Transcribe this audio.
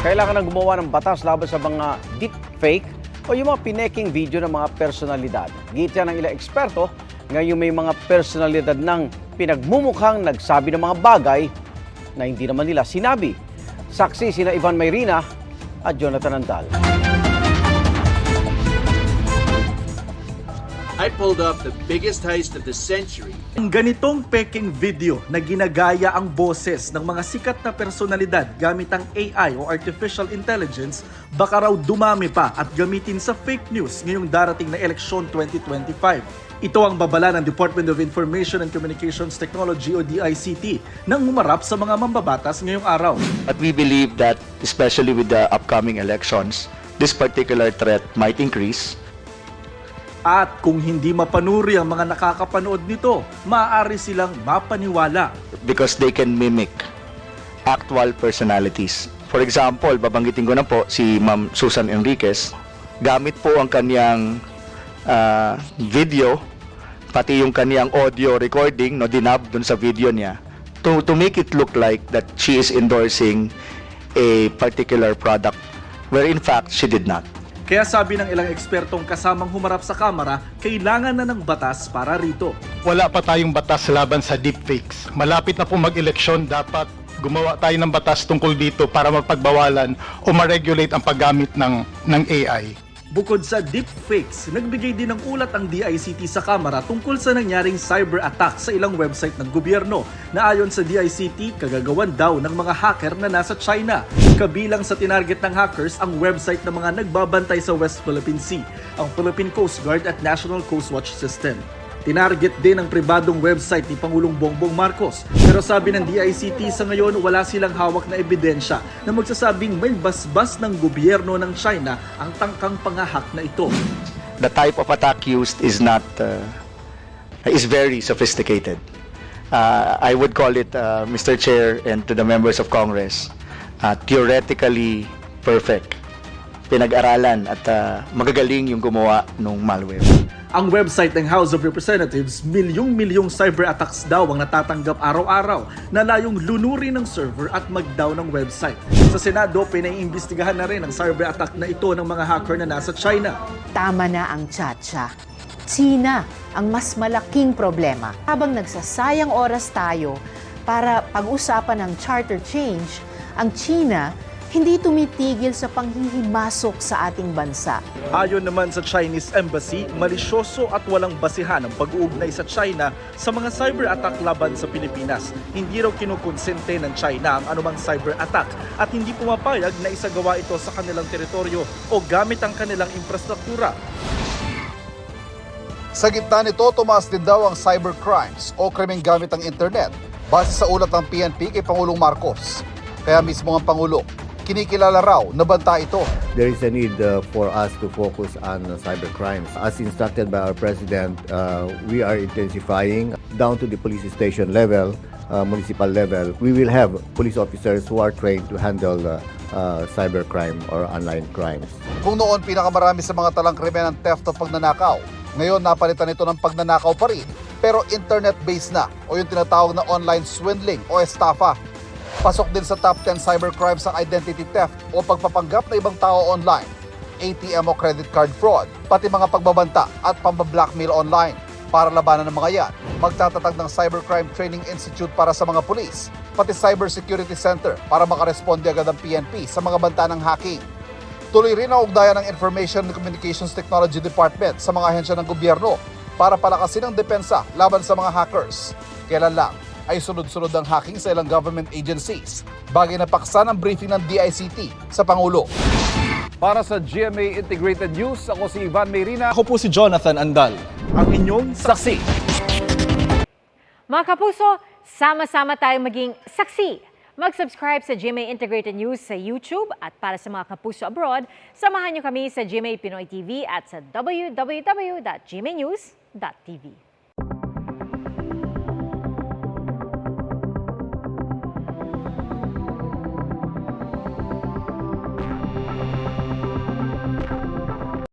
kailangan nang gumawa ng batas laban sa mga deepfake o yung mga pineking video ng mga personalidad. Gitya ng ilang eksperto, ngayon may mga personalidad ng pinagmumukhang nagsabi ng mga bagay na hindi naman nila sinabi. Saksi sina Ivan Mayrina at Jonathan Andal. I pulled up the biggest heist of the century. Ang ganitong peking video na ginagaya ang boses ng mga sikat na personalidad gamit ang AI o Artificial Intelligence, baka raw dumami pa at gamitin sa fake news ngayong darating na eleksyon 2025. Ito ang babala ng Department of Information and Communications Technology o DICT nang humarap sa mga mambabatas ngayong araw. But we believe that especially with the upcoming elections, this particular threat might increase. At kung hindi mapanuri ang mga nakakapanood nito, maaari silang mapaniwala. Because they can mimic actual personalities. For example, babanggitin ko na po si Ma'am Susan Enriquez. Gamit po ang kanyang video, pati yung kanyang audio recording, no, dinab dun sa video niya, to make it look like that she is endorsing a particular product, where in fact, she did not. Kaya sabi ng ilang ekspertong kasamang humarap sa kamera, kailangan na ng batas para rito. Wala pa tayong batas laban sa deepfakes. Malapit na po mag-eleksyon, dapat gumawa tayo ng batas tungkol dito para mapagbawalan o ma-regulate ang paggamit ng AI. Bukod sa deepfakes, nagbigay din ng ulat ang DICT sa Kamara tungkol sa nangyaring cyber attack sa ilang website ng gobyerno na ayon sa DICT, kagagawan daw ng mga hacker na nasa China. Kabilang sa tinarget ng hackers ang website ng mga nagbabantay sa West Philippine Sea, ang Philippine Coast Guard at National Coast Watch System. Tinarget din ang pribadong website ni Pangulong Bongbong Marcos. Pero sabi ng DICT sa ngayon wala silang hawak na ebidensya na magsasabing may basbas ng gobyerno ng China ang tangkang pangahak na ito. The type of attack used is not is very sophisticated. I would call it, Mr. Chair and to the members of Congress, theoretically perfect. Pinag-aralan at magagaling yung gumawa ng malware. Ang website ng House of Representatives, milyong-milyong cyber attacks daw ang natatanggap araw-araw na layong lunurin ng server at mag-down ng website. Sa Senado, pinaiimbestigahan na rin ang cyber attack na ito ng mga hacker na nasa China. Tama na ang tsa-tsa. China ang mas malaking problema. Habang nagsasayang oras tayo para pag-usapan ng charter change, ang China hindi tumitigil sa panghihimasok sa ating bansa. Ayon naman sa Chinese Embassy, malisyoso at walang basihan ang pag-uugnay sa China sa mga cyber attack laban sa Pilipinas. Hindi raw kinukonsente ng China ang anumang cyber attack at hindi pumapayag na isagawa ito sa kanilang teritoryo o gamit ang kanilang infrastruktura. Sa gitna nito, tumaas din daw ang cybercrimes o krimeng gamit ang internet base sa ulat ng PNP kay Pangulong Marcos. Kaya mismo ang Pangulo, kinikilala raw na banta ito. There is a need for us to focus on cybercrimes. As instructed by our President, we are intensifying down to the police station level, municipal level. We will have police officers who are trained to handle cybercrime or online crimes. Kung noon pinakamarami sa mga talang krimen ng theft o pagnanakaw, ngayon napalitan ito ng pagnanakaw pa rin, pero internet-based na o yung tinatawag na online swindling o estafa. Pasok din sa top 10 cybercrimes ang identity theft o pagpapanggap na ibang tao online, ATM o credit card fraud, pati mga pagbabanta at pambablackmail online. Para labanan ng mga yan, magtatatag ng Cybercrime Training Institute para sa mga pulis, pati Cybersecurity Center para makaresponde agad ang PNP sa mga banta ng hacking. Tuloy rin ang ugnayan ng Information and Communications Technology Department sa mga ahensya ng gobyerno para palakasin ang depensa laban sa mga hackers. Kailan lang ay sunod-sunod ang hacking sa ilang government agencies. Bagay na paksa ng briefing ng DICT sa Pangulo. Para sa GMA Integrated News, ako si Ivan Mayrina. Ako po si Jonathan Andal, ang inyong saksi. Mga kapuso, sama-sama tayong maging saksi. Mag-subscribe sa GMA Integrated News sa YouTube at para sa mga kapuso abroad, samahan niyo kami sa GMA Pinoy TV at sa www.gmanews.tv.